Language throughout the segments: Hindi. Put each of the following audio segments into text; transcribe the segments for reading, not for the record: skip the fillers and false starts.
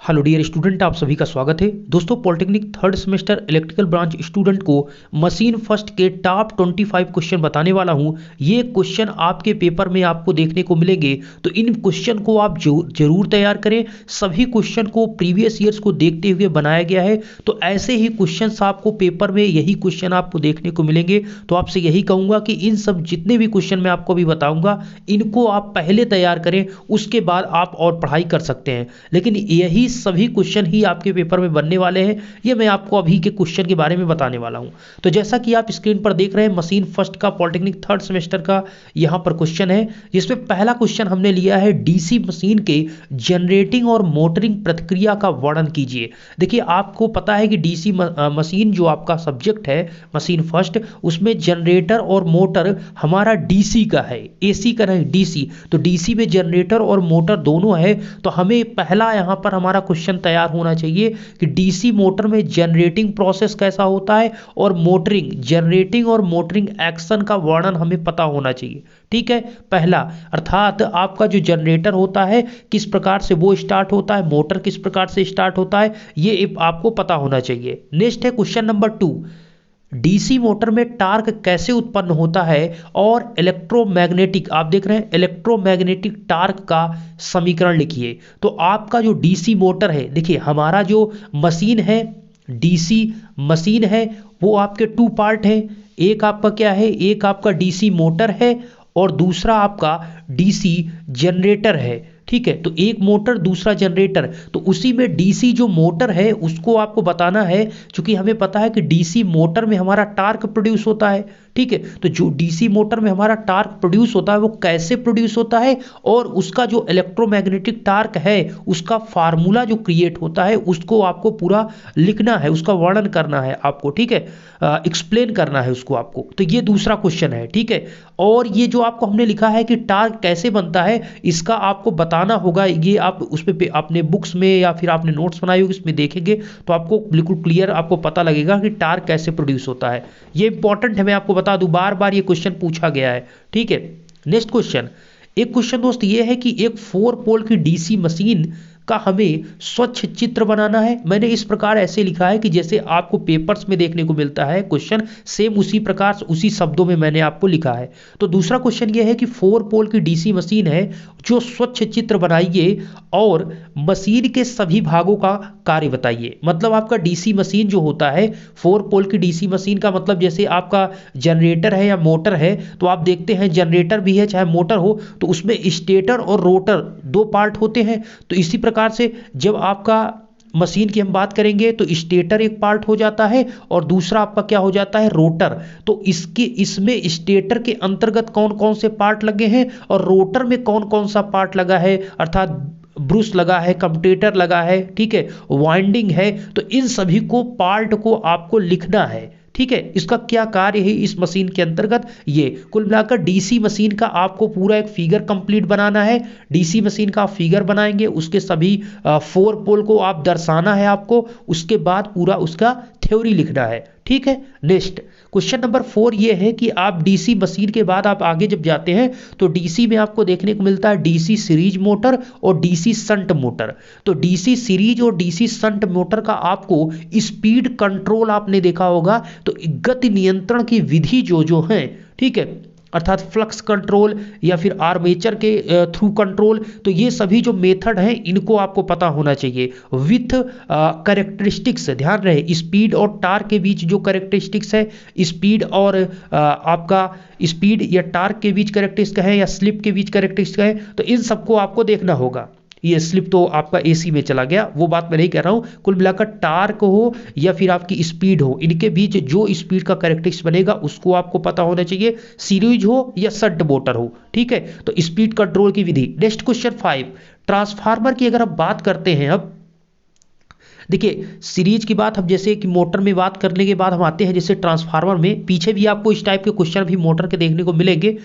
हेलो डियर स्टूडेंट, आप सभी का स्वागत है। दोस्तों, polytechnic third semester electrical branch student को मशीन फर्स्ट के टॉप 25 क्वेश्चन बताने वाला हूं। ये क्वेश्चन आपके पेपर में आपको देखने को मिलेंगे, तो इन क्वेश्चन को आप जरूर तैयार करें। सभी क्वेश्चन को प्रीवियस ईयर्स को देखते हुए बनाया गया है, तो ऐसे ही क्वेश्चन आपको पेपर में यही क्वेश्चन आपको देखने को मिलेंगे। तो आपसे यही कहूंगा कि इन सब जितने भी क्वेश्चन मैं आपको अभी बताऊंगा, इनको आप पहले तैयार करें, उसके बाद आप और पढ़ाई कर सकते हैं। लेकिन यही सभी क्वेश्चन ही आपके पेपर में बनने वाले हैं। ये मैं आपको अभी के क्वेश्चन के बारे में बताने वाला हूं। तो जैसा कि आप स्क्रीन पर देख रहे हैं, मशीन फर्स्ट का पॉलिटेक्निक थर्ड सेमेस्टर का यहां पर क्वेश्चन है, जिसमें पहला क्वेश्चन हमने लिया है डीसी मशीन के जनरेटिंग और मोटरिंग प्रक्रिया का वर्णन कीजिए। देखिए, आपको पता है कि डीसी मशीन जो आपका सब्जेक्ट है मशीन फर्स्ट, उसमें जनरेटर और मोटर हमारा डीसी का है, एसी का नहीं, डीसी। तो डीसी में जनरेटर और मोटर दोनों है। तो हमें पहला यहां पर हमारा क्वेश्चन तैयार होना चाहिए कि डीसी मोटर में जनरेटिंग प्रोसेस कैसा होता है और मोटरिंग, जनरेटिंग और मोटरिंग एक्शन का वर्णन हमें पता होना चाहिए। ठीक है, पहला अर्थात आपका जो जनरेटर होता है किस प्रकार से वो स्टार्ट होता है, मोटर किस प्रकार से स्टार्ट होता है, ये आपको पता होना चाहिए। नेक्स्ट है क्वेश्चन नंबर 2, डीसी मोटर में टार्क कैसे उत्पन्न होता है और इलेक्ट्रोमैग्नेटिक, आप देख रहे हैं इलेक्ट्रोमैग्नेटिक टार्क का समीकरण लिखिए। तो आपका जो डीसी मोटर है, देखिए हमारा जो मशीन है, डीसी मशीन है, वो आपके टू पार्ट है। एक आपका क्या है, एक आपका डीसी मोटर है और दूसरा आपका डीसी जनरेटर है। ठीक है, तो एक मोटर दूसरा जनरेटर। तो उसी में डीसी जो मोटर है उसको आपको बताना है, क्योंकि हमें पता है कि डीसी मोटर में हमारा टार्क प्रोड्यूस होता है। ठीक है, तो जो डीसी मोटर में हमारा टार्क प्रोड्यूस होता है वो कैसे प्रोड्यूस होता है, और उसका जो इलेक्ट्रोमैग्नेटिक टार्क है उसका फार्मूला जो क्रिएट होता है उसको आपको पूरा लिखना है, उसका वर्णन करना है आपको। ठीक है, एक्सप्लेन करना है उसको आपको। तो ये दूसरा क्वेश्चन है। ठीक है, और ये जो आपको हमने लिखा है कि टार्क कैसे बनता है, इसका आपको बताना होगा। ये आप उस पे अपने बुक्स में या फिर आपने नोट्स बनाए होंगे, इसमें देखेंगे तो आपको बिल्कुल क्लियर आपको पता लगेगा कि टार्क कैसे प्रोड्यूस होता है। ये इंपॉर्टेंट है, मैं आपको बता दूं, बार बार ये क्वेश्चन पूछा गया है। ठीक है, नेक्स्ट क्वेश्चन, एक क्वेश्चन दोस्त ये है कि एक 4 पोल की डीसी मशीन का हमें स्वच्छ चित्र बनाना है। मैंने इस प्रकार ऐसे लिखा है कि जैसे आपको पेपर्स में देखने को मिलता है क्वेश्चन, सेम उसी प्रकार से उसी शब्दों में मैंने आपको लिखा है। तो दूसरा क्वेश्चन ये है कि 4 पोल की डीसी मशीन है, जो स्वच्छ चित्र बनाइए और मशीन के सभी भागों का कार्य बताइए। मतलब आपका डीसी मशीन जो होता है, 4 पोल की डीसी मशीन का मतलब जैसे आपका जनरेटर है या मोटर है, तो आप देखते हैं जनरेटर भी है चाहे मोटर हो, तो उसमें स्टेटर और रोटर 2 पार्ट होते हैं। तो इसी प्रकार से जब आपका मशीन की हम बात करेंगे तो स्टेटर एक पार्ट हो जाता है और दूसरा आपका क्या हो जाता है, रोटर। तो इसमें स्टेटर के अंतर्गत कौन कौन से पार्ट लगे हैं और रोटर में कौन कौन सा पार्ट लगा है, अर्थात ब्रूस लगा है, कम्यूटेटर लगा है, ठीक है, वाइंडिंग है। तो इन सभी को पार्ट को आपको लिखना है। ठीक है, इसका क्या कार्य है इस मशीन के अंतर्गत, ये कुल मिलाकर डीसी मशीन का आपको पूरा एक फिगर कंप्लीट बनाना है। डीसी मशीन का आप फिगर बनाएंगे, उसके सभी 4 पोल को आप दर्शाना है आपको, उसके बाद पूरा उसका थ्योरी लिखना है। ठीक है, नेक्स्ट क्वेश्चन नंबर 4 ये है कि आप डीसी मशीन के बाद आप आगे जब जाते हैं तो डीसी में आपको देखने को मिलता है डीसी सीरीज मोटर और डीसी शंट मोटर। तो डीसी सीरीज और डीसी शंट मोटर का आपको स्पीड कंट्रोल आपने देखा होगा, तो गति नियंत्रण की विधि जो जो है, ठीक है, अर्थात फ्लक्स कंट्रोल या फिर आर्मेचर के थ्रू कंट्रोल, तो ये सभी जो मेथड हैं इनको आपको पता होना चाहिए विथ कैरेक्टरिस्टिक्स। ध्यान रहे, स्पीड और टार्क के बीच जो कैरेक्टरिस्टिक्स है, स्पीड और आपका स्पीड या टार्क के बीच कैरेक्टरिस्टिक है या स्लिप के बीच कैरेक्टरिस्टिक है, तो इन सबको आपको देखना होगा। ये स्लिप तो आपका एसी में चला गया, वो बात मैं नहीं कह रहा हूं। कुल मिलाकर टार्क हो या फिर आपकी स्पीड हो, इनके बीच जो स्पीड का कैरेक्टरिस्टिक्स बनेगा उसको आपको पता होना चाहिए, सीरीज हो या शंट मोटर हो। ठीक है, तो स्पीड कंट्रोल की विधि। नेक्स्ट क्वेश्चन 5, ट्रांसफार्मर की अगर हम बात करते हैं, अब देखिए सीरीज की बात हम जैसे कि मोटर में बात करने के बाद हम आते हैं जैसे ट्रांसफार्मर में, पीछे भी आपको इस टाइप के क्वेश्चन भी मोटर के देखने को मिलेंगे।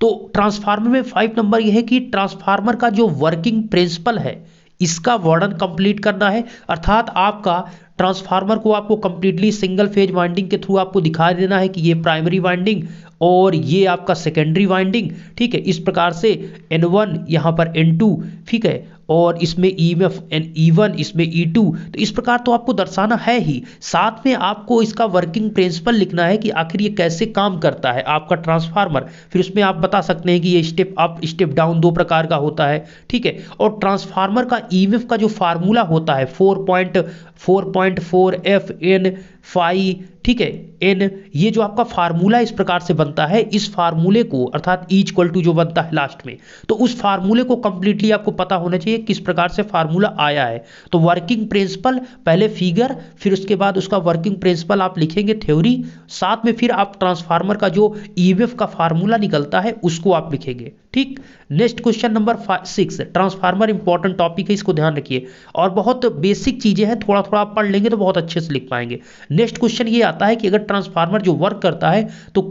तो ट्रांसफार्मर में 5 नंबर यह है कि ट्रांसफार्मर का जो वर्किंग प्रिंसिपल है इसका वर्णन कंप्लीट करना है। अर्थात आपका ट्रांसफार्मर को आपको कंप्लीटली सिंगल फेज वाइंडिंग के थ्रू आपको दिखा देना है कि ये प्राइमरी वाइंडिंग और ये आपका सेकेंडरी वाइंडिंग। ठीक है, इस प्रकार से N1 यहाँ पर N2, ठीक है, और इसमें ईएमएफ एंड E1, इसमें E2, तो इस प्रकार तो आपको दर्शाना है ही। साथ में आपको इसका वर्किंग प्रिंसिपल लिखना है कि आखिर ये कैसे काम करता है आपका ट्रांसफार्मर। फिर उसमें आप बता सकते हैं कि ये स्टेप अप स्टेप डाउन दो प्रकार का होता है, ठीक है। और ट्रांसफार्मर का ईएमएफ का जो फार्मूला होता है 4.4 एफ एन फाई, ठीक है, एन, ये जो आपका फार्मूला इस प्रकार से बनता है, इस फार्मूले को अर्थात ई इक्वल टू जो बनता है लास्ट में, तो उस फार्मूले को कंप्लीटली आपको पता होना चाहिए किस प्रकार से फार्मूला आया है। तो वर्किंग प्रिंसिपल पहले फिगर, फिर उसके बाद उसका वर्किंग प्रिंसिपल आप लिखेंगे थ्योरी, साथ में फिर आप ट्रांसफार्मर का जो ईएमएफ का फार्मूला निकलता है उसको आप लिखेंगे, ठीक। Next question number 6, transformer important topic है, इसको ध्यान रखिए और बहुत बेसिक चीजें हैं, थोड़ा थोड़ा आप पढ़ लेंगे तो बहुत अच्छे से लिख पाएंगे। नेक्स्ट क्वेश्चन ये आता है कि अगर ट्रांसफार्मर जो वर्क करता है तो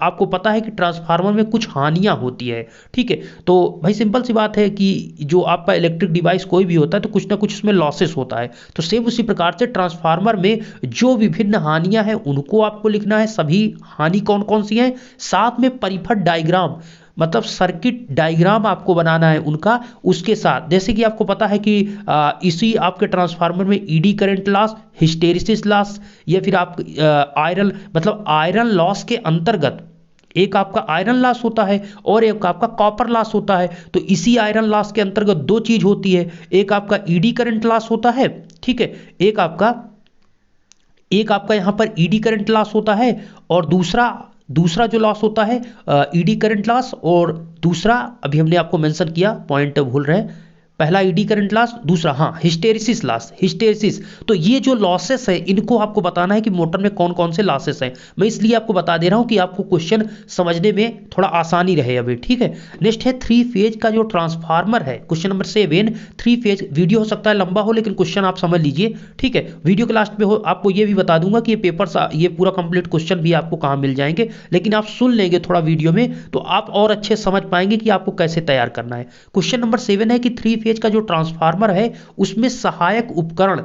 आपको पता है कि ट्रांसफार्मर में कुछ हानियां होती है, ठीक है। तो भाई सिंपल सी बात है कि जो आपका इलेक्ट्रिक डिवाइस कोई भी होता है तो कुछ ना कुछ उसमें लॉसेस होता है, तो सेम उसी प्रकार से ट्रांसफार्मर में जो विभिन्न हानियां हैं उनको आपको लिखना है, सभी हानि कौन कौन सी हैं, साथ में परिपथ डायग्राम मतलब सर्किट डायग्राम आपको बनाना है उनका, उसके साथ जैसे कि आपको पता है कि इसी आपके ट्रांसफार्मर में eddy current loss, hysteresis loss, या फिर आप आयरन मतलब आयरन लॉस के अंतर्गत एक आपका आयरन लॉस होता है और एक आपका कॉपर लॉस होता है। तो इसी आयरन लॉस के अंतर्गत दो चीज होती है, एक आपका ईडी करंट लॉस होता है, ठीक है, एक आपका यहां पर ईडी करंट लॉस होता है और दूसरा जो लॉस होता है ईडी करंट लॉस, और दूसरा अभी हमने आपको मेंशन किया, पॉइंट भूल रहे हैं, पहला ईडी करंट लॉस, दूसरा हाँ हिस्टेरिसिस लॉस, हिस्टेरिसिस। तो ये जो लॉसेस है इनको आपको बताना है कि मोटर में कौन कौन से लॉसेस हैं, मैं इसलिए आपको बता दे रहा हूं कि आपको क्वेश्चन समझने में थोड़ा आसानी रहे अभी, ठीक है। नेक्स्ट है 3 फेज का जो ट्रांसफार्मर है, क्वेश्चन नंबर 7, 3 फेज। वीडियो हो सकता है लंबा हो लेकिन क्वेश्चन आप समझ लीजिए, ठीक है। वीडियो के लास्ट में आपको ये भी बता दूंगा कि ये पेपर ये पूरा कंप्लीट क्वेश्चन भी आपको कहाँ मिल जाएंगे, लेकिन आप सुन लेंगे थोड़ा वीडियो में तो आप और अच्छे समझ पाएंगे कि आपको कैसे तैयार करना है। क्वेश्चन नंबर 7 है कि 3 फेज का जो ट्रांसफार्मर है उसमें सहायक उपकरण,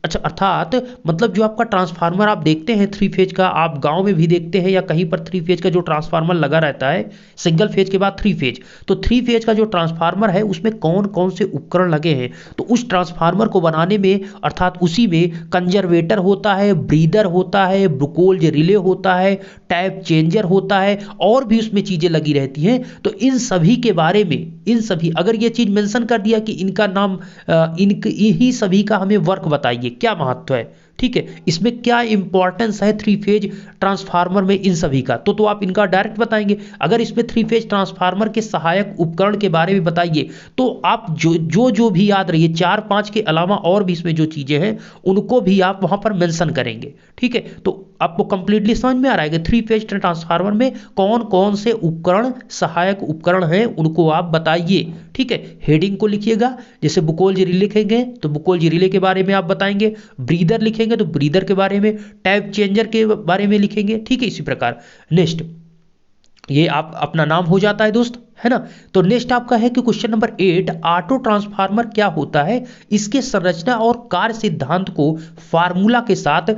अच्छा अर्थात मतलब जो आपका ट्रांसफार्मर आप देखते हैं 3 फेज का, आप गांव में भी देखते हैं या कहीं पर 3 फेज का जो ट्रांसफार्मर लगा रहता है, सिंगल फेज के बाद 3 फेज, तो 3 फेज का जो ट्रांसफार्मर है उसमें कौन कौन से उपकरण लगे हैं, तो उस ट्रांसफार्मर को बनाने में अर्थात उसी में कंजर्वेटर होता है, ब्रीदर होता है, ब्रुकोल्ज रिले होता है, टैप चेंजर होता है, और भी उसमें चीजें लगी रहती हैं। तो इन सभी के बारे में, इन सभी अगर ये चीज मेंशन कर दिया कि इनका नाम इन्हीं सभी का हमें वर्क बताइए, क्या महत्व है, ठीक है, इसमें क्या इंपॉर्टेंस है 3 फेज ट्रांसफार्मर में इन सभी का, तो आप इनका डायरेक्ट बताएंगे। अगर इसमें 3 फेज ट्रांसफार्मर के सहायक उपकरण के बारे में बताइए तो आप जो भी याद रहिए 4-5 के अलावा और भी इसमें जो चीजें हैं उनको भी आप वहां पर मेंशन करेंगे, ठीक है। तो आपको कंप्लीटली समझ में आ रहा है कि 3 फेज ट्रांसफार्मर में कौन कौन से उपकरण सहायक उपकरण हैं उनको आप बताइए, ठीक है। हेडिंग को लिखिएगा, जैसे बुकोल्ज रिले लिखेंगे तो बुकोल्ज रिले के बारे में आप बताएंगे, ब्रीदर लिखेंगे तो ब्रीदर के बारे में, टैप चेंजर के बारे में लिखेंगे, ठीक है, इसी प्रकार। नेक्स्ट ये आप अपना नाम हो जाता है दोस्त, है ना। तो नेक्स्ट आपका है कि क्वेश्चन नंबर 8, ऑटो ट्रांसफार्मर क्या होता है, इसके संरचना और कार्य सिद्धांत को फार्मूला के साथ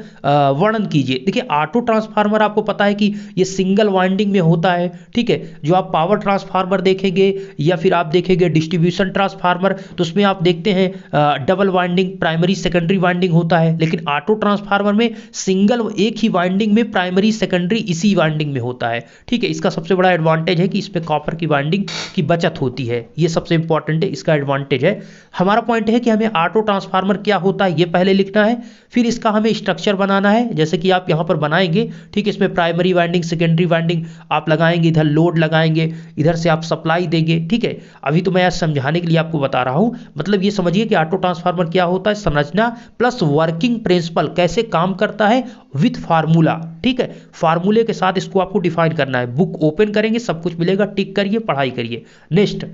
वर्णन कीजिए। देखिए ऑटो ट्रांसफार्मर आपको पता है कि ये सिंगल वाइंडिंग में होता है, ठीक है। जो आप पावर ट्रांसफार्मर देखेंगे या फिर आप देखेंगे डिस्ट्रीब्यूशन ट्रांसफार्मर तो उसमें आप देखते हैं double winding primary secondary winding होता है, लेकिन ऑटो ट्रांसफार्मर में सिंगल एक ही वाइंडिंग में प्राइमरी सेकेंडरी इसी वाइंडिंग में होता है, ठीक है। इसका सबसे बड़ा एडवांटेज है कि इसमें कॉपर की वाइंडिंग की बचत होती है, ये सबसे इंपॉर्टेंट है, इसका एडवांटेज है। हमारा पॉइंट है कि हमें ऑटो ट्रांसफार्मर क्या होता है ये पहले लिखना है, फिर इसका हमें स्ट्रक्चर बनाना है, जैसे कि आप यहां पर बनाएंगे, ठीक है। इसमें प्राइमरी वाइंडिंग सेकेंडरी वाइंडिंग आप लगाएंगे, इधर लोड लगाएंगे, इधर से आप सप्लाई देंगे, ठीक है। अभी तो मैं आज समझाने के लिए आपको बता रहा हूं, मतलब ये समझिए कि ऑटो ट्रांसफार्मर क्या होता है, संरचना प्लस वर्किंग प्रिंसिपल कैसे काम करता है विथ फार्मूला, ठीक है। फार्मूले के साथ इसको आपको डिफाइन करना है। बुक ओपन करेंगे सब कुछ मिलेगा, टिक करिए, पढ़ाई करिए। नेक्स्ट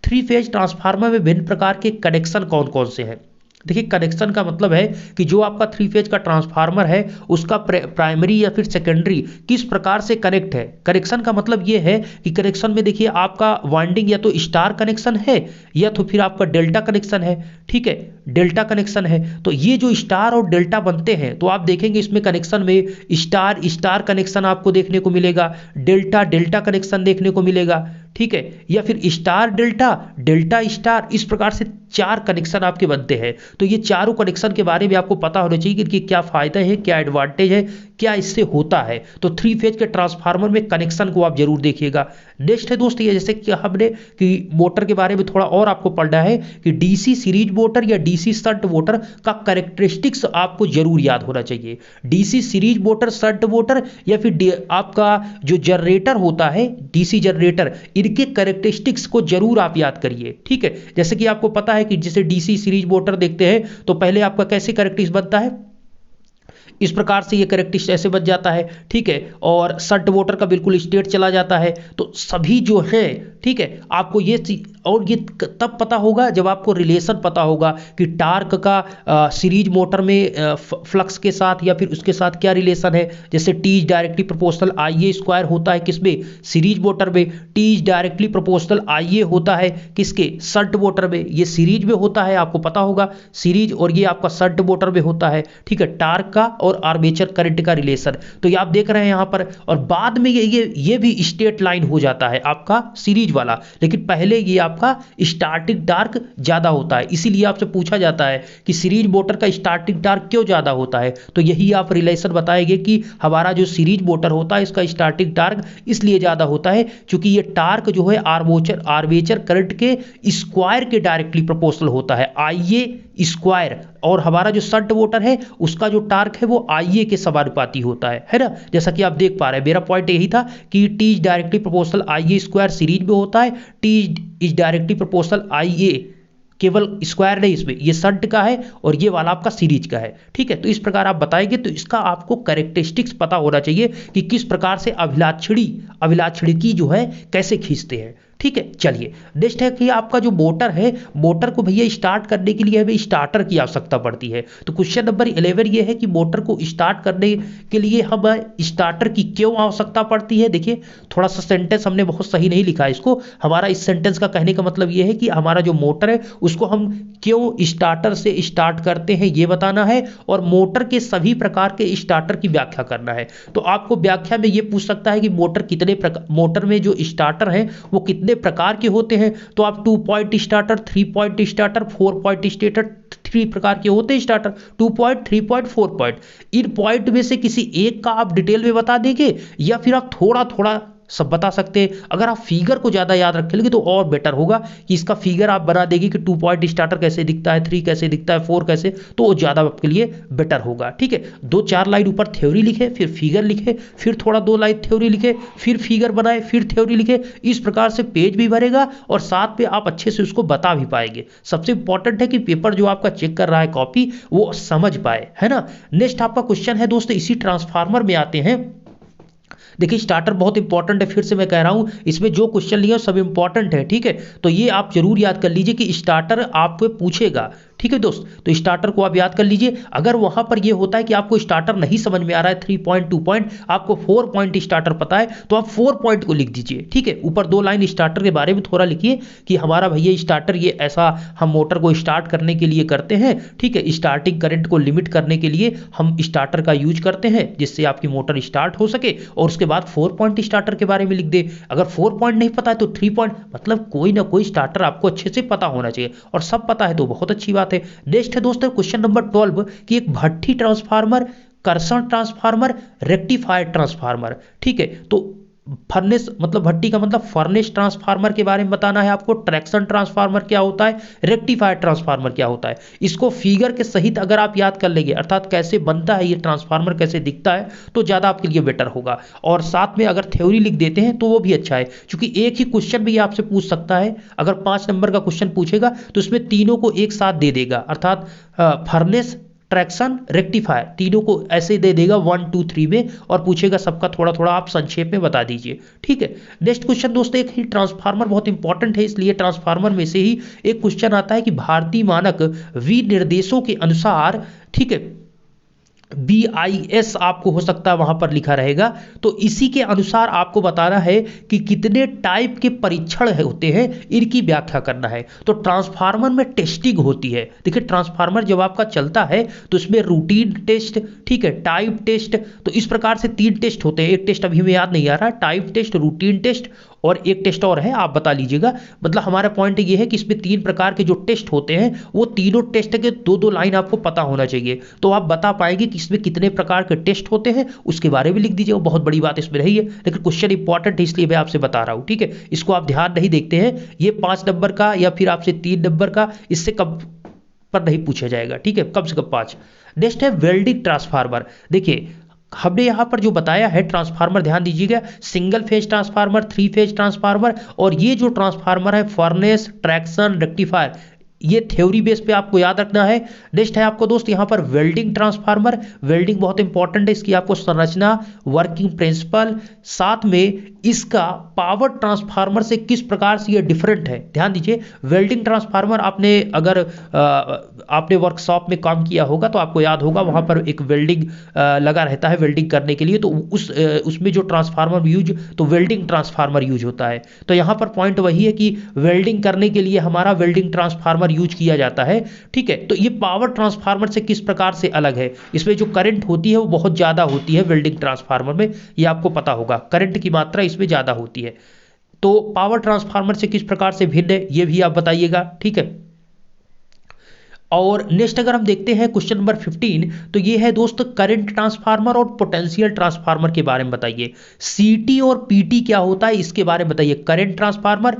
3 फेज ट्रांसफार्मर में विभिन्न प्रकार के कनेक्शन कौन कौन से हैं। देखिए कनेक्शन का मतलब है कि जो आपका 3 फेज का ट्रांसफार्मर है उसका प्राइमरी या फिर सेकेंडरी किस प्रकार से कनेक्ट है। कनेक्शन का मतलब ये है कि कनेक्शन में देखिए आपका वाइंडिंग या तो स्टार कनेक्शन है या तो फिर आपका डेल्टा कनेक्शन है, ठीक है, डेल्टा कनेक्शन है। तो ये जो स्टार और डेल्टा बनते हैं तो आप देखेंगे इसमें कनेक्शन में स्टार स्टार कनेक्शन आपको देखने को मिलेगा, डेल्टा डेल्टा कनेक्शन देखने को मिलेगा, ठीक है, या फिर स्टार डेल्टा, डेल्टा स्टार, इस प्रकार से 4 कनेक्शन आपके बनते हैं। तो ये चारों कनेक्शन के बारे में आपको पता होना चाहिए कि क्या फायदा है, क्या एडवांटेज है, क्या इससे होता है। तो 3 फेज के ट्रांसफार्मर में कनेक्शन को आप जरूर देखिएगा। नेक्स्ट है दोस्त, ये जैसे कि हमने कि मोटर के बारे में थोड़ा और आपको पढ़ना है कि डीसी सीरीज मोटर या डीसी शंट मोटर का कैरेक्टरिस्टिक्स आपको जरूर याद होना चाहिए। DC series motor, shunt motor या फिर आपका जो जनरेटर होता है डीसी जनरेटर, इनके कैरेक्टरिस्टिक्स को जरूर आप याद करिए। ठीक है, जैसे कि आपको पता है कि जैसे डीसी सीरीज मोटर देखते हैं तो पहले आपका कैसे कैरेक्टरिस्टिक्स बनता है, इस प्रकार से ये कैरेक्टरिस्टिक्स ऐसे बच जाता है। ठीक है, और शंट मोटर का बिल्कुल स्ट्रेट चला जाता है। तो सभी जो है, ठीक है, आपको ये और ये तब पता होगा जब आपको रिलेशन पता होगा कि टार्क का सीरीज मोटर में फ्लक्स के साथ या फिर उसके साथ क्या रिलेशन है। जैसे T is directly proportional I A square होता है किसमें, सीरीज मोटर में। टी इज डायरेक्टली प्रोपोर्शनल आई ए होता है किसके, शंट मोटर में। ये सीरीज में होता है, आपको पता होगा सीरीज, और ये आपका शंट मोटर में होता है। ठीक है, टार्क का और आर्मेचर करंट का रिलेशन, तो ये आप देख रहे हैं यहां पर। और बाद में ये भी स्ट्रेट लाइन हो जाता है आपका सीरीज वाला, लेकिन पहले ये आपका स्टार्टिंग टार्क ज्यादा होता है। इसीलिए आपसे पूछा जाता है कि सीरीज मोटर का स्टार्टिंग टार्क क्यों ज्यादा होता है, तो यही आप रिलेशन बताएंगे कि हमारा जो सीरीज मोटर होता है इसका स्टार्टिंग टार्क इसलिए ज्यादा होता है क्योंकि ये टार्क जो है आर्मेचर करंट के स्क्वायर के डायरेक्टली प्रोपोर्शनल होता है, आईए स्क्वायर। और हमारा जो शंट मोटर है उसका जो टार्क है वो आईए के समानुपाती होता है ना। जैसा कि आप देख पा रहे हैं, मेरा पॉइंट यही था कि टी इज डायरेक्टली प्रोपोर्शनल आईए स्क्वायर सीरीज में होता है, टी इज डायरेक्टली प्रोपोर्शनल आईए केवल स्क्वायर नहीं, इसमें ये शंट का है और ये वाला आपका सीरीज का है। ठीक है, तो इस प्रकार आप बताएंगे तो इसका आपको कैरेक्टरिस्टिक्स पता होना चाहिए कि किस प्रकार से अभिलाक्षणिकी जो है कैसे खींचते हैं। ठीक है, चलिए नेक्स्ट है कि आपका जो मोटर है, मोटर को भैया स्टार्ट करने के लिए हमें स्टार्टर की आवश्यकता पड़ती है। तो क्वेश्चन नंबर 11 ये है कि मोटर को स्टार्ट करने के लिए हमें स्टार्टर की क्यों आवश्यकता पड़ती है। देखिए थोड़ा सा सेंटेंस हमने बहुत सही नहीं लिखा है इसको। हमारा इस सेंटेंस का कहने का मतलब ये है कि हमारा जो मोटर है उसको हम क्यों स्टार्टर से स्टार्ट करते हैं ये बताना है, और मोटर के सभी प्रकार के स्टार्टर की व्याख्या करना है। तो आपको व्याख्या में ये पूछ सकता है कि मोटर में जो स्टार्टर है वो कितने प्रकार के होते हैं। तो आप 2 point starter, 3 point starter, 4 point starter, 3 प्रकार के होते हैं स्टार्टर, 2 पॉइंट, 3 पॉइंट, 4 पॉइंट। इन पॉइंट में से किसी एक का आप डिटेल में बता देंगे या फिर आप थोड़ा थोड़ा सब बता सकते हैं। अगर आप फिगर को ज्यादा याद रखेंगे तो और बेटर होगा कि इसका फिगर आप बना देंगे कि 2 पॉइंट स्टार्टर कैसे दिखता है, 3 कैसे दिखता है, 4 कैसे, तो वो ज्यादा आपके लिए बेटर होगा। ठीक है, 2-4 लाइन ऊपर थ्योरी लिखे, फिर फिगर लिखे, फिर थोड़ा 2 लाइन थ्योरी लिखे, फिर फिगर बनाए, फिर थ्योरी लिखे। इस प्रकार से पेज भी भरेगा और साथ में आप अच्छे से उसको बता भी पाएंगे। सबसे इंपॉर्टेंट है कि पेपर जो आपका चेक कर रहा है कॉपी वो समझ पाए, है ना। नेक्स्ट आपका क्वेश्चन है दोस्तों, इसी ट्रांसफार्मर में आते हैं। देखिए स्टार्टर बहुत इंपॉर्टेंट है, फिर से मैं कह रहा हूं इसमें जो क्वेश्चन लिए सब इंपॉर्टेंट है। ठीक है, तो ये आप जरूर याद कर लीजिए कि स्टार्टर आपको पूछेगा। ठीक है दोस्त, तो स्टार्टर को आप याद कर लीजिए। अगर वहां पर ये होता है कि आपको स्टार्टर नहीं समझ में आ रहा है, 3 पॉइंट, 2 पॉइंट, आपको 4 पॉइंट स्टार्टर पता है तो आप 4 पॉइंट को लिख दीजिए। ठीक है, ऊपर 2 लाइन स्टार्टर के बारे में थोड़ा लिखिए कि हमारा भैया स्टार्टर ये ऐसा हम मोटर को स्टार्ट करने के लिए करते हैं। ठीक है, स्टार्टिंग करंट को लिमिट करने के लिए हम स्टार्टर का यूज करते हैं जिससे आपकी मोटर स्टार्ट हो सके। और उसके बाद 4 पॉइंट स्टार्टर के बारे में लिख दे। अगर 4 पॉइंट नहीं पता है तो 3 पॉइंट, मतलब कोई ना कोई स्टार्टर आपको अच्छे से पता होना चाहिए, और सब पता है तो बहुत अच्छी बात है। नेक्स्ट है दोस्तों क्वेश्चन नंबर 12 कि एक भट्ठी ट्रांसफार्मर, कर्षण ट्रांसफार्मर, रेक्टिफायर ट्रांसफार्मर। ठीक है, तो फर्नेस मतलब भट्टी का मतलब फर्नेस ट्रांसफार्मर के बारे में बताना है आपको। ट्रैक्शन ट्रांसफार्मर क्या होता है, रेक्टिफायर ट्रांसफार्मर क्या होता है, इसको फिगर के सहित अगर आप याद कर लेंगे, अर्थात कैसे बनता है ये ट्रांसफार्मर, कैसे दिखता है, तो ज्यादा आपके लिए बेटर होगा। और साथ में अगर थ्योरी लिख देते हैं तो वो भी अच्छा है, क्योंकि एक ही क्वेश्चन भी आपसे पूछ सकता है। अगर 5 नंबर का क्वेश्चन पूछेगा तो इसमें तीनों को एक साथ दे देगा, अर्थात फर्नेस, ट्रैक्शन, रेक्टिफायर, तीनों को ऐसे दे देगा 1 2 3 में, और पूछेगा सबका थोड़ा थोड़ा आप संक्षेप में बता दीजिए। ठीक है, नेक्स्ट क्वेश्चन दोस्तों, एक ही ट्रांसफार्मर बहुत इंपॉर्टेंट है, इसलिए ट्रांसफार्मर में से ही एक क्वेश्चन आता है कि भारतीय मानक विनिर्देशों के अनुसार, ठीक है, BIS आपको हो सकता है वहां पर लिखा रहेगा, तो इसी के अनुसार आपको बताना है कि कितने टाइप के परीक्षण होते हैं, इनकी व्याख्या करना है। तो ट्रांसफार्मर में टेस्टिंग होती है। देखिए ट्रांसफार्मर जब आपका चलता है तो इसमें रूटीन टेस्ट, ठीक है, टाइप टेस्ट, तो इस प्रकार से 3 टेस्ट होते हैं। एक टेस्ट अभी हमें याद नहीं आ रहा, टाइप टेस्ट, रूटीन टेस्ट और एक टेस्ट और है, आप बता लीजिएगा। मतलब हमारा पॉइंट ये है कि इसमें 3 प्रकार के जो टेस्ट होते हैं वो तीनों टेस्ट के 2-2 लाइन आपको पता होना चाहिए, तो आप बता पाएंगे कि इसमें कितने प्रकार के टेस्ट होते हैं, उसके बारे में लिख दीजिए। बहुत बड़ी बात इसमें रही है, लेकिन क्वेश्चन इंपॉर्टेंट है इसलिए मैं आपसे बता रहा हूं, ठीक है। इसको आप ध्यान नहीं देखते हैं, ये 5 नंबर का या फिर आपसे 3 नंबर का, इससे कम पर नहीं पूछा जाएगा, ठीक है, कम से कम 5। नेक्स्ट है वेल्डिंग ट्रांसफार्मर। देखिए हमने यहां पर जो बताया है ट्रांसफार्मर, ध्यान दीजिएगा, single phase transformer, 3 phase transformer, और ये जो ट्रांसफार्मर है फर्नेस, ट्रैक्शन, रेक्टिफायर, ये थ्योरी बेस पे आपको याद रखना है। नेक्स्ट है आपको दोस्त यहाँ पर वेल्डिंग ट्रांसफार्मर। वेल्डिंग बहुत इंपॉर्टेंट है, इसकी आपको संरचना, वर्किंग प्रिंसिपल, साथ में इसका पावर ट्रांसफार्मर से किस प्रकार से ये डिफरेंट है, ध्यान दीजिए। वेल्डिंग ट्रांसफार्मर आपने अगर आपने वर्कशॉप में काम किया होगा तो आपको याद होगा, वहां पर एक वेल्डिंग लगा रहता है वेल्डिंग करने के लिए, तो उसमें जो ट्रांसफार्मर यूज, तो वेल्डिंग ट्रांसफार्मर यूज होता है। तो यहाँ पर पॉइंट वही है कि वेल्डिंग करने के लिए हमारा वेल्डिंग ट्रांसफार्मर यूज किया जाता है, ठीक है। तो ये पावर ट्रांसफार्मर से किस प्रकार से अलग है, इसमें जो करंट होती है वो बहुत ज्यादा होती है वेल्डिंग ट्रांसफार्मर में, ये आपको पता होगा, करंट की मात्रा इसमें ज्यादा होती है। तो पावर ट्रांसफार्मर से किस प्रकार से भिन्न है ये भी आप बताइएगा, ठीक है। और नेक्स्ट अगर हम देखते हैं क्वेश्चन नंबर 15, तो ये है दोस्त करंट ट्रांसफार्मर और पोटेंशियल ट्रांसफार्मर के बारे में बताइए। सीटी और पीटी क्या होता है इसके बारे में बताइए। Current transformer,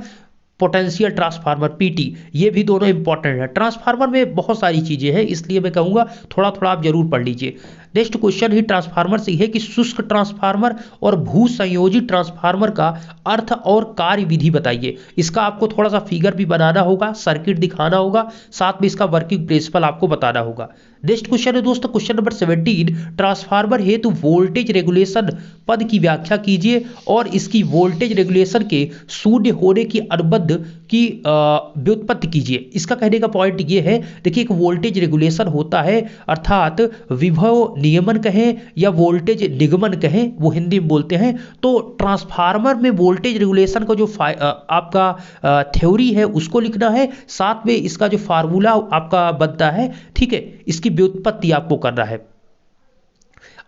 potential transformer, PT, ये भी दोनों इंपॉर्टेंट है। ट्रांसफार्मर में बहुत सारी चीजें हैं, इसलिए मैं कहूंगा थोड़ा थोड़ा आप जरूर पढ़ लीजिए। नेक्स्ट क्वेश्चन ही ट्रांसफार्मर से है कि शुष्क ट्रांसफार्मर और भू संयोजी ट्रांसफार्मर का अर्थ और कार्य विधि बताइए। इसका आपको थोड़ा सा फिगर भी बनाना होगा, सर्किट दिखाना होगा, साथ में इसका वर्किंग प्रिंसिपल आपको बताना होगा। नेक्स्ट क्वेश्चन है दोस्तों क्वेश्चन नंबर 17, ट्रांसफार्मर हेतु वोल्टेज रेगुलेशन पद की व्याख्या कीजिए और इसकी वोल्टेज रेगुलेशन के शून्य होने की अनुबंध की व्युत्पत्ति कीजिए। इसका कहने का पॉइंट ये है, देखिए एक वोल्टेज रेगुलेशन होता है, अर्थात विभव नियमन कहें या वोल्टेज निगमन कहें, वो हिंदी में बोलते हैं। तो ट्रांसफार्मर में वोल्टेज रेगुलेशन का जो आपका थ्योरी है उसको लिखना है, साथ में इसका जो फार्मूला आपका बनता है, ठीक है, इसकी व्युत्पत्ति आपको करना है।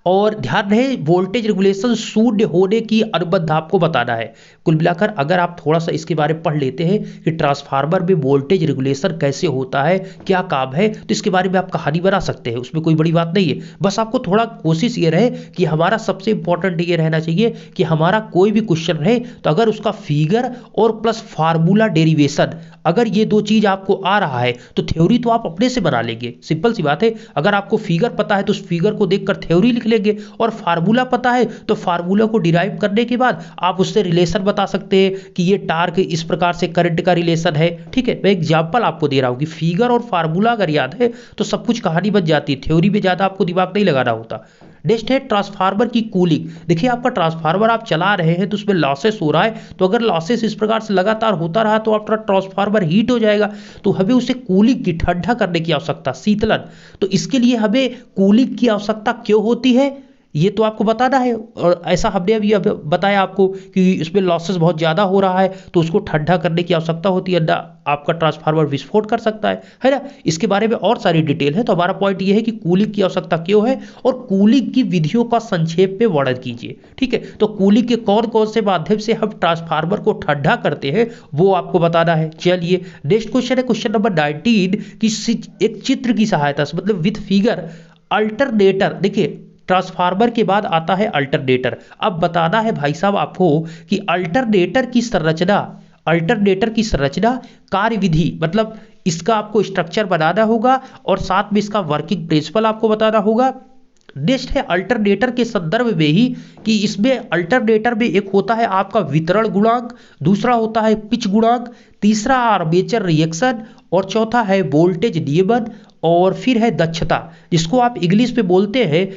और ध्यान रहे वोल्टेज रेगुलेशन शून्य होने की अनुबंध आपको बताना है। कुल मिलाकर अगर आप थोड़ा सा इसके बारे में पढ़ लेते हैं कि ट्रांसफार्मर में वोल्टेज रेगुलेशन कैसे होता है, क्या काम है, तो इसके बारे में आप कहानी बना सकते हैं, उसमें कोई बड़ी बात नहीं है। बस आपको थोड़ा कोशिश ये रहे कि हमारा सबसे इंपॉर्टेंट ये रहना चाहिए कि हमारा कोई भी क्वेश्चन रहे तो अगर उसका फिगर और प्लस फार्मूला डेरिवेशन, अगर ये दो चीज आपको आ रहा है तो थ्योरी तो आप अपने से बना लेंगे, सिंपल सी बात है। अगर आपको फिगर पता है तो उस फिगर को देखकर थ्योरी लिख लेंगे, और फार्मूला पता है तो फार्मूला को डिराइव करने के बाद आप उससे रिलेशन बता सकते हैं कि ये टार्क इस प्रकार से करंट का रिलेशन है, ठीक है। मैं एग्जांपल आपको दे रहा हूं कि फिगर और फार्मूला अगर याद है तो सब कुछ कहानी बन जाती है, थ्योरी में ज्यादा आपको दिमाग नहीं लगाना होता। नेक्स्ट है ट्रांसफार्मर की कूलिंग। देखिए आपका ट्रांसफार्मर आप चला रहे हैं तो उसमें लॉसेस हो रहा है, तो अगर लॉसेस इस प्रकार से लगातार होता रहा तो आपका ट्रांसफार्मर हीट हो जाएगा, तो हमें उसे कूलिंग की, ठंडा करने की आवश्यकता, शीतलन। तो इसके लिए हमें कूलिंग की आवश्यकता क्यों होती है ये तो आपको बताना है, और ऐसा हमने अभी बताया आपको कि इसमें लॉसेस बहुत ज़्यादा हो रहा है तो उसको ठंडा करने की आवश्यकता होती है, ना आपका ट्रांसफार्मर विस्फोट कर सकता है ना। इसके बारे में और सारी डिटेल है, तो हमारा पॉइंट ये है कि कूलिंग की आवश्यकता क्यों है और कूलिंग की विधियों का संक्षेप में वर्णन कीजिए, ठीक है। तो कूलिंग के कौन कौन से माध्यम से हम ट्रांसफार्मर को ठंडा करते हैं वो आपको बताना है। चलिए नेक्स्ट क्वेश्चन है क्वेश्चन नंबर 19 की एक चित्र की सहायता से, मतलब विथ फिगर, अल्टरनेटर। देखिए ट्रांसफार्मर के बाद आता है अल्टरनेटर। अब बताना है भाई साहब आपको कि अल्टरनेटर की संरचना, अल्टरनेटर की संरचना, कार्य विधि, मतलब इसका आपको स्ट्रक्चर बनाना होगा और साथ में इसका वर्किंग प्रिंसिपल आपको बताना होगा। नेक्स्ट है अल्टरनेटर के संदर्भ में ही कि इसमें अल्टरनेटर में एक होता है आपका वितरण गुणांक, दूसरा होता है पिच गुणांक, तीसरा आर्मेचर रिएक्शन, और चौथा है वोल्टेज नियमन, और फिर है दक्षता, जिसको आप इंग्लिश में बोलते हैं,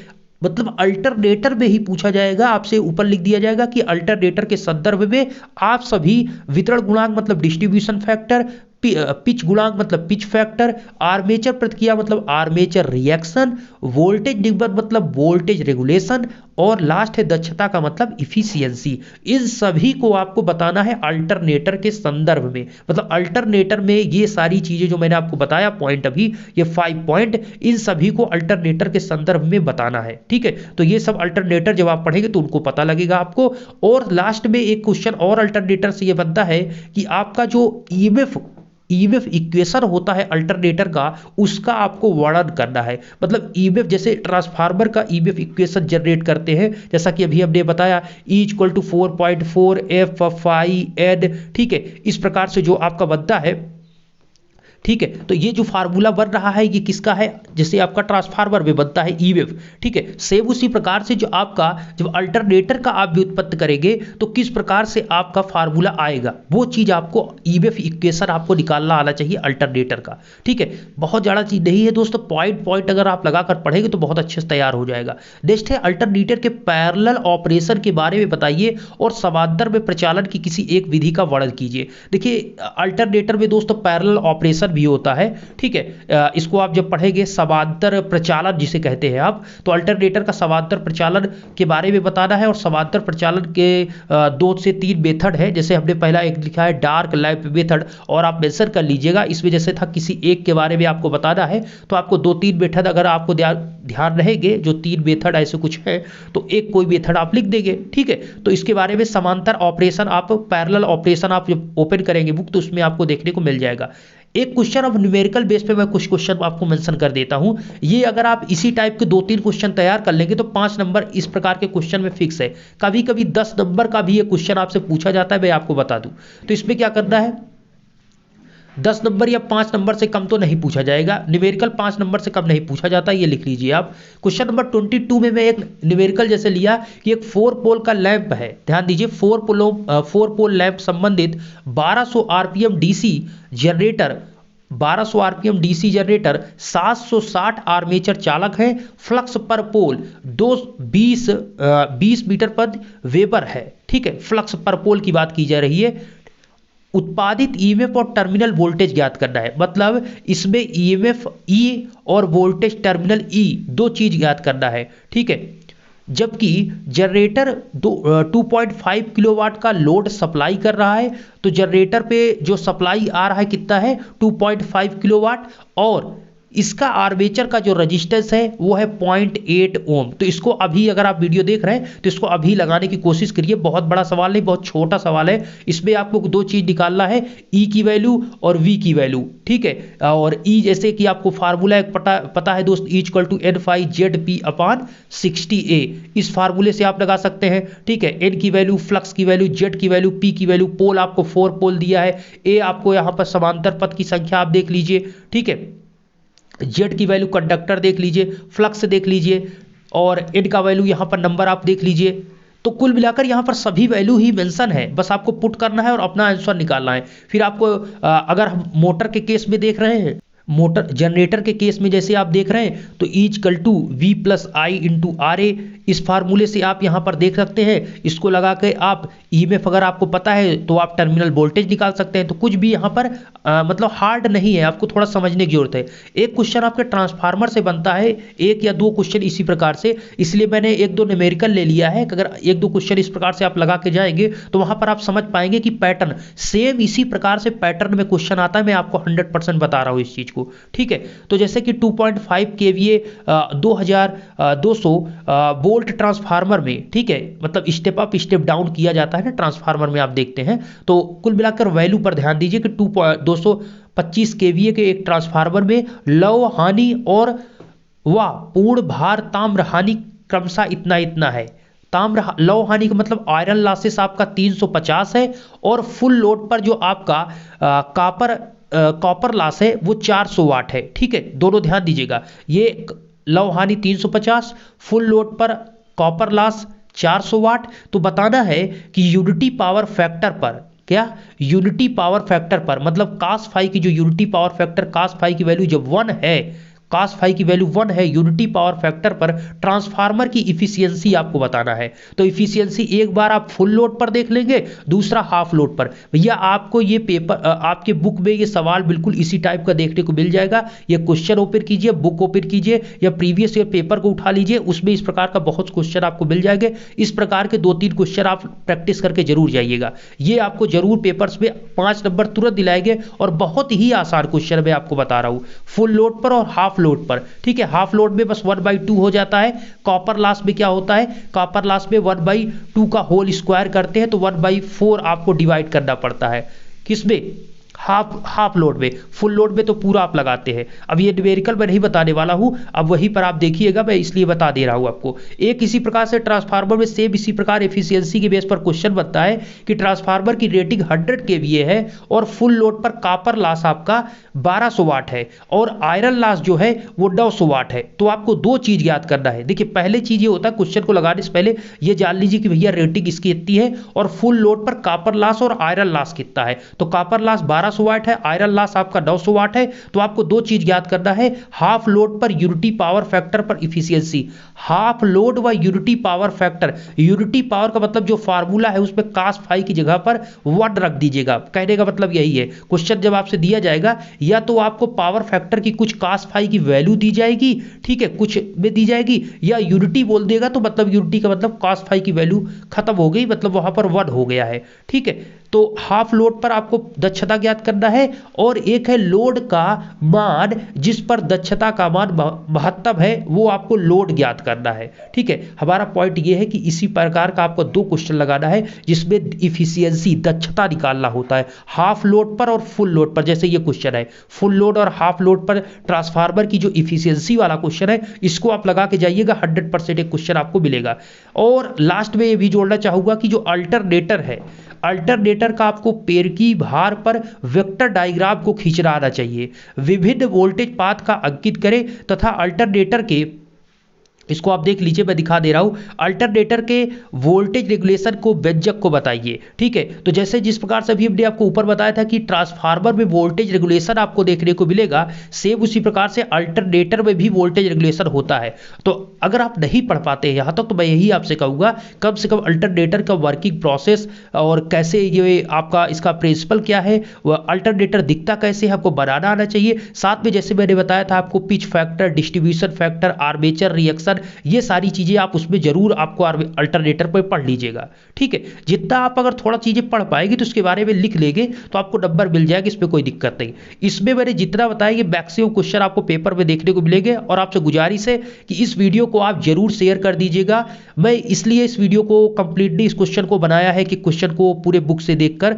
मतलब अल्टरनेटर में ही पूछा जाएगा आपसे, ऊपर लिख दिया जाएगा कि अल्टरनेटर के संदर्भ में आप सभी वितरण गुणांक मतलब डिस्ट्रीब्यूशन फैक्टर, पिच गुणांक मतलब पिच फैक्टर, आर्मेचर प्रतिक्रिया मतलब आर्मेचर रिएक्शन, वोल्टेज निगमन मतलब वोल्टेज रेगुलेशन, और लास्ट है दक्षता का मतलब इफिशियंसी। इन सभी को आपको बताना है अल्टरनेटर के संदर्भ में, मतलब अल्टरनेटर में ये सारी चीजें जो मैंने आपको बताया पॉइंट, अभी ये 5 पॉइंट, इन सभी को अल्टरनेटर के संदर्भ में बताना है। ठीक है, तो ये सब अल्टरनेटर जब आप पढ़ेंगे तो उनको पता लगेगा आपको। और लास्ट में एक क्वेश्चन और अल्टरनेटर से ये बनता है कि आपका जो ईएमएफ इक्वेशन होता है अल्टरनेटर का, उसका आपको वर्णन करना है। मतलब ईएमएफ जैसे ट्रांसफार्मर का ईएमएफ इक्वेशन जनरेट करते हैं, जैसा कि अभी हमने बताया E equal to 4.4 F phi N, ठीक है, इस प्रकार से जो आपका बनता है। ठीक है, तो ये जो फार्मूला बन रहा है ये किसका है, जैसे आपका ट्रांसफार्मर में बनता है ईएमएफ। ठीक है, सेम उसी प्रकार से जो आपका जब अल्टरनेटर का आप व्युत्पत्ति करेंगे तो किस प्रकार से आपका फार्मूला आएगा, वो चीज आपको ईएमएफ इक्वेशन आपको निकालना आना चाहिए अल्टरनेटर का। ठीक है, बहुत ज्यादा चीज नहीं है दोस्तों, पॉइंट पॉइंट अगर आप लगाकर पढ़ेंगे तो बहुत अच्छे से तैयार हो जाएगा। नेक्स्ट है अल्टरनेटर के पैरेलल ऑपरेशन के बारे में बताइए और समांतर में प्रचालन की किसी एक विधि का वर्णन कीजिए। देखिए अल्टरनेटर में दोस्तों पैरेलल ऑपरेशन भी होता है। ठीक है, इसको आप जब पढ़ेंगे समांतर प्रचालन जिसे कहते हैं आप, तो अल्टरनेटर का समांतर प्रचालन के बारे में बताना है। और समांतर प्रचालन के 2 से 3 मेथड है, जैसे हमने पहला एक लिखा है डार्क लैंप मेथड, और आप मेंशन कर लीजिएगा इसमें जैसे था किसी एक के बारे में आपको बताना है तो आपको 2-3 मेथड अगर आपको ध्यान रहेंगे, जो 3 मेथड ऐसे कुछ है तो एक कोई मेथड आप लिख देंगे। ठीक है, तो इसके बारे में समांतर ऑपरेशन आप पैरेलल ऑपरेशन आप जब ओपन करेंगे बुक तो उसमें आपको देखने को मिल जाएगा। एक क्वेश्चन अब न्यूमेरिकल बेस पे मैं कुछ क्वेश्चन आपको मेंशन कर देता हूं, ये अगर आप इसी टाइप के 2-3 क्वेश्चन तैयार कर लेंगे तो 5 नंबर इस प्रकार के क्वेश्चन में फिक्स है। कभी कभी 10 नंबर का भी ये क्वेश्चन आपसे पूछा जाता है, मैं आपको बता दूं। तो इसमें क्या करना है, 10 नंबर या 5 नंबर से कम तो नहीं पूछा जाएगा, न्यूमेरिकल 5 नंबर से कम नहीं पूछा जाता, ये लिख लीजिए आप। क्वेश्चन नंबर 22 में मैं एक न्यूमेरिकल जैसे लिया कि एक 4 पोल का लैंप है, ध्यान दीजिए 4 पोल लैंप संबंधित 1200 RPM DC generator 1200 RPM DC generator 760 armature चालक है, फ्लक्स पर पोल 20 मीटर पर वेबर है। ठीक है, फ्लक्स पर पोल की बात की जा रही है। उत्पादित ईएमएफ और टर्मिनल वोल्टेज ज्ञात करना है, मतलब इसमें ईएमएफ ई और वोल्टेज टर्मिनल ई 2 चीज ज्ञात करना है। ठीक है, जबकि जनरेटर 2.5 किलोवाट का लोड सप्लाई कर रहा है, तो जनरेटर पे जो सप्लाई आ रहा है कितना है 2.5 किलोवाट, और इसका आर्मेचर का जो रजिस्टेंस है वो है 0.8 ओम। तो इसको अभी अगर आप वीडियो देख रहे हैं तो इसको अभी लगाने की कोशिश करिए, बहुत बड़ा सवाल नहीं, बहुत छोटा सवाल है। इसमें आपको 2 चीज निकालना है, ई की वैल्यू और वी की वैल्यू। ठीक है, और ई जैसे कि आपको फार्मूला एक पता है दोस्त, E equal to N phi Z P upon 60A, इस फार्मूले से आप लगा सकते हैं। ठीक है, एन की वैल्यू, फ्लक्स की वैल्यू, जेड की वैल्यू, पी की वैल्यू, पोल आपको 4 पोल दिया है, ए आपको यहाँ पर समांतर पथ की संख्या आप देख लीजिए। ठीक है, जेड की वैल्यू कंडक्टर देख लीजिए, फ्लक्स देख लीजिए, और एन का वैल्यू यहाँ पर नंबर आप देख लीजिए। तो कुल मिलाकर यहाँ पर सभी वैल्यू ही मेंशन है, बस आपको पुट करना है और अपना आंसर निकालना है। फिर आपको अगर हम मोटर के केस में देख रहे हैं, मोटर जनरेटर के केस में जैसे आप देख रहे हैं तो E equal to V plus I into R A, इस फार्मूले से आप यहाँ पर देख सकते हैं। इसको लगा के आप ईएमएफ अगर आपको पता है तो आप टर्मिनल वोल्टेज निकाल सकते हैं। तो कुछ भी यहाँ पर मतलब हार्ड नहीं है, आपको थोड़ा समझने की जरूरत है। एक क्वेश्चन आपके ट्रांसफार्मर से बनता है, 1 या 2 क्वेश्चन इसी प्रकार से, इसलिए मैंने 1-2 न्यूमेरिकल ले लिया है। अगर 1-2 क्वेश्चन इस प्रकार से आप लगा के जाएंगे तो वहां पर आप समझ पाएंगे कि पैटर्न सेम इसी प्रकार से पैटर्न में क्वेश्चन आता है। मैं आपको 100% बता रहा हूँ इस चीज को। ठीक है, तो जैसे कि 2.5 केवीए 2200 वोल्ट ट्रांसफार्मर में, ठीक है, मतलब स्टेप अप स्टेप डाउन किया जाता है ना ट्रांसफार्मर में, आप देखते हैं। तो कुल मिलाकर वैल्यू पर ध्यान दीजिए कि 225 केवीए के एक ट्रांसफार्मर में लौ हानि और पूर्ण भार ताम्र हानि क्रमशः इतना इतना है। ताम्र लौ हानि का मतलब आयरन लॉसेस आपका 350 है, और फुल लोड पर जो आपका कॉपर लॉस है वो 400 वाट है। ठीक है, दोनों ध्यान दीजिएगा, ये लौ हानि 350, फुल लोड पर कॉपर लॉस 400 वाट। तो बताना है कि यूनिटी पावर फैक्टर पर, क्या यूनिटी पावर फैक्टर पर, मतलब कास फाई की जो unity power factor cos phi की वैल्यू जब 1 है, cos फाई की वैल्यू 1 है, यूनिटी पावर फैक्टर पर ट्रांसफार्मर की इफिशियंसी आपको बताना है। तो इफिशियंसी एक बार आप फुल लोड पर देख लेंगे, दूसरा हाफ लोड पर। भैया आपको ये पेपर आपके बुक में ये सवाल बिल्कुल इसी टाइप का देखने को मिल जाएगा। ये क्वेश्चन ओपन कीजिए, बुक ओपन कीजिए या प्रीवियस ईयर पेपर को उठा लीजिए, उसमें इस प्रकार का बहुत क्वेश्चन आपको मिल जाएंगे। इस प्रकार के 2-3 क्वेश्चन आप प्रैक्टिस करके जरूर जाइएगा, ये आपको जरूर पेपर्स में 5 नंबर तुरंत दिलाएंगे। और बहुत ही आसान क्वेश्चन मैं आपको बता रहा हूं, फुल लोड पर और हाफ लोड पर। ठीक है, हाफ लोड में बस 1/2 हो जाता है। कॉपर लॉस में क्या होता है, कॉपर लॉस में 1/2 का होल स्क्वायर करते हैं तो 1/4 आपको डिवाइड करना पड़ता है। किसमें, हाफ लोड में। फुल लोड में तो पूरा आप लगाते हैं। अब ये न्यूमेरिकल मैं नहीं बताने वाला हूं, अब वहीं पर आप देखिएगा, मैं इसलिए बता दे रहा हूं आपको। एक इसी प्रकार से ट्रांसफार्मर में सेम इसी प्रकार एफिशिएंसी के बेस पर क्वेश्चन बनता है कि ट्रांसफार्मर की रेटिंग 100 केवीए है और फुल लोड पर कॉपर लॉस आपका 1200 वाट है और आयरन लॉस जो है वो 900 वाट है। तो आपको 2 चीज याद करना है। देखिए पहले चीज ये होता है, क्वेश्चन को लगाने से पहले ये जान लीजिए कि भैया रेटिंग इसकी इतनी है और फुल लोड पर कॉपर लॉस और आयरन लॉस कितना है। तो कॉपर लॉस 1200 वाट है, आयरन लॉस आपका 900 वाट है। तो आपको 2 चीज याद करना है, हाफ लोड पर यूनिटी पावर फैक्टर पर इफिशियंसी। हाफ लोड व unity power factor, unity power का मतलब जो फार्मूला है उसमें cos फाई की जगह पर 1 रख दीजिएगा। कहने का मतलब यही है, क्वेश्चन जब आपसे दिया जाएगा या तो आपको पावर फैक्टर की कुछ cos फाई की वैल्यू दी जाएगी, ठीक है, कुछ में दी जाएगी, या यूनिटी बोल देगा तो मतलब यूनिटी का मतलब cos फाई की वैल्यू खत्म हो गई, मतलब वहां पर 1 हो गया है। ठीक है, तो हाफ लोड पर आपको दक्षता ज्ञात करना है और एक है लोड का मान जिस पर दक्षता का मान महत्तम है, वो आपको लोड ज्ञात करना है। ठीक है, हमारा पॉइंट ये है कि इसी प्रकार का आपको 2 क्वेश्चन लगाना है जिसमें इफिशियंसी दक्षता निकालना होता है, हाफ लोड पर और फुल लोड पर। जैसे ये क्वेश्चन है फुल लोड और हाफ लोड पर ट्रांसफार्मर की जो इफिशियंसी वाला क्वेश्चन है, इसको आप लगा के जाइएगा, 100% एक क्वेश्चन आपको मिलेगा। और लास्ट में ये भी जोड़ना चाहूंगा कि जो अल्टरनेटर है, अल्टरनेटर का आपको पेड़ की भार पर वेक्टर डायग्राम को खींचना आना चाहिए। विभिन्न वोल्टेज पाथ का अंकित करें तथा अल्टरनेटर के, इसको आप देख लीजिए, मैं दिखा दे रहा हूं, अल्टरनेटर के वोल्टेज रेगुलेशन को व्यंजक को बताइए। ठीक है, तो जैसे जिस प्रकार से अभी हमने आपको ऊपर बताया था कि ट्रांसफार्मर में वोल्टेज रेगुलेशन आपको देखने को मिलेगा, सेम उसी प्रकार से अल्टरनेटर में भी वोल्टेज रेगुलेशन होता है। तो अगर आप नहीं पढ़ पाते यहां तक तो मैं यही आपसे कहूंगा, कम से कम अल्टरनेटर का वर्किंग प्रोसेस और कैसे ये आपका इसका प्रिंसिपल क्या है, वह अल्टरनेटर दिखता कैसे है, आपको बनाना आना चाहिए। साथ में जैसे मैंने बताया था आपको pitch factor, distribution factor, armature reaction, ये सारी चीजें आप उसमें जरूर आपको अल्टरनेटर पर पढ़ लीजिएगा। ठीक है, जितना आप अगर थोड़ा चीजें पढ़ पाएंगे तो उसके बारे में लिख लेंगे तो आपको नंबर मिल जाएगा, इसमें कोई दिक्कत नहीं। इसमें मैंने जितना बताया ये मैक्सिमम क्वेश्चन आपको पेपर में देखने को मिलेंगे और आपसे गुजारिश है कि इस वीडियो को आप जरूर शेयर कर दीजिएगा। मैं इसलिए इस वीडियो को कंप्लीटली इस क्वेश्चन को बनाया है कि क्वेश्चन को पूरे बुक से देखकर,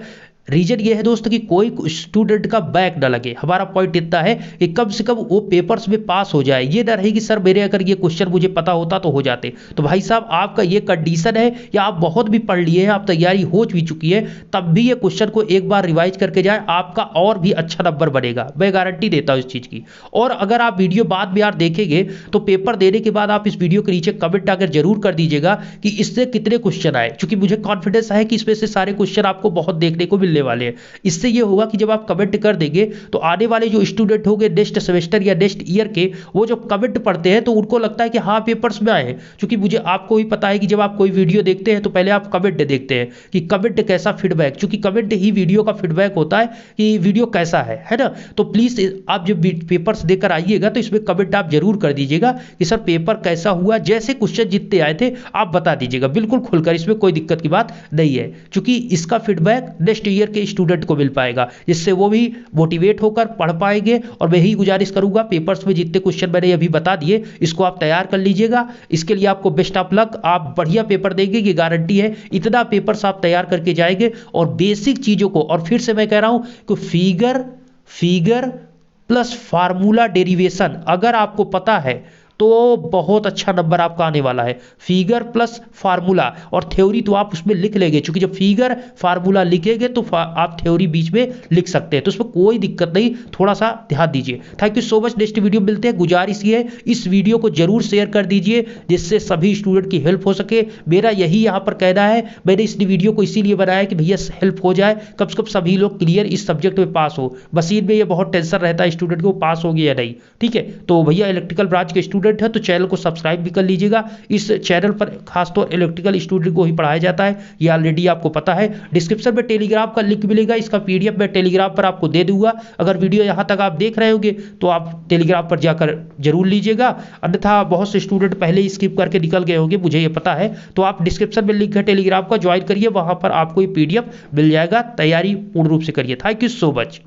रीजन ये है दोस्तों कि कोई स्टूडेंट का बैक ना लगे। हमारा पॉइंट इतना है कि कम से कम वो पेपर्स में पास हो जाए, ये ना रहे कि सर मेरे अगर ये क्वेश्चन मुझे पता होता तो हो जाते। तो भाई साहब आपका ये कंडीशन है या आप बहुत भी पढ़ लिए हैं, आप तैयारी हो भी चुकी है, तब भी ये क्वेश्चन को एक बार रिवाइज करके जाए, आपका और भी अच्छा नंबर बनेगा, मैं गारंटी देता हूं इस चीज की। और अगर आप वीडियो बाद में यार देखेंगे तो पेपर देने के बाद आप इस वीडियो के नीचे कमेंट आकर जरूर कर दीजिएगा कि इससे कितने क्वेश्चन आए, क्योंकि मुझे कॉन्फिडेंस है कि इसमें से सारे क्वेश्चन आपको बहुत देखने को मिलने वाले हैं। इससे ये होगा कि जब आप कमेंट कर देंगे तो आने वाले जो स्टूडेंट होंगे नेक्स्ट सेमेस्टर या नेक्स्ट ईयर के, वो जब कमेंट पढ़ते हैं तो उनको लगता है कि हाँ पेपर्स में आए हैं। क्योंकि मुझे आपको भी पता है कि जब आप कोई वीडियो देखते हैं तो पहले आप कमेंट देखते हैं कि कमेंट कैसा फीडबैक, क्योंकि कमेंट ही वीडियो का फीडबैक होता है कि वीडियो कैसा है ना। तो प्लीज आप जब पेपर्स देकर आइएगा तो इसमें कमेंट आप जरूर कर दीजिएगा कि सर पेपर कैसा हुआ, जैसे क्वेश्चन जितने आए थे आप बता दीजिएगा बिल्कुल खुलकर, इसमें कोई दिक्कत की बात नहीं है, क्योंकि इसका फीडबैक नेक्स्ट ईयर के स्टूडेंट को मिल पाएगा, जिससे वो भी मोटिवेट होकर पढ़ पाएंगे। और मैं ही गुजारिश करूंगा पेपर्स में जितने क्वेश्चन मैंने अभी बता दिए इसको आप तैयार कर लीजिएगा। इसके लिए आपको बेस्ट ऑफ लक, आप बढ़िया पेपर देंगे ये गारंटी है। इतना पेपर्स आप तैयार करके जाएंगे और बेसिक चीजों को, और फिर से मैं कह रहा हूं कि फिगर प्लस फार्मूला डेरिवेशन अगर आपको पता है तो बहुत अच्छा नंबर आपका आने वाला है। फिगर प्लस फार्मूला और थ्योरी तो आप उसमें लिख लेंगे, क्योंकि जब फिगर फार्मूला लिखेंगे तो आप थ्योरी बीच में लिख सकते हैं, तो उसमें कोई दिक्कत नहीं, थोड़ा सा ध्यान दीजिए। Thank you so much. Next video मिलते हैं। गुजारिश ये है इस वीडियो को जरूर शेयर कर दीजिए जिससे सभी स्टूडेंट की हेल्प हो सके। मेरा यही यहाँ पर कहना है, मैंने इस वीडियो को इसीलिए बनाया कि भैया हेल्प हो जाए, कम से कम सभी लोग क्लियर इस सब्जेक्ट में पास हो। मशीन में ये बहुत टेंशन रहता है स्टूडेंट को पास हो गया या नहीं, ठीक है। तो भैया इलेक्ट्रिकल ब्रांच के स्टूडेंट है तो चैनल को सब्सक्राइब भी कर लीजिएगा। इस चैनल पर खासतौर इलेक्ट्रिकल स्टूडेंट को ही पढ़ाया जाता है, ये ऑलरेडी आपको पता है। डिस्क्रिप्शन में टेलीग्राम का लिंक मिलेगा, इसका पीडीएफ मैं टेलीग्राम पर आपको दे दूंगा। अगर वीडियो यहाँ तक आप देख रहे होंगे तो आप टेलीग्राम पर जाकर जरूर लीजिएगा, अन्यथा बहुत से स्टूडेंट पहले ही स्किप करके निकल गए होंगे, मुझे ये पता है। तो आप डिस्क्रिप्शन में लिंक है टेलीग्राम का, ज्वाइन करिए, वहां पर आपको ये पीडीएफ मिल जाएगा। तैयारी पूर्ण रूप से करिए। Thank you so much.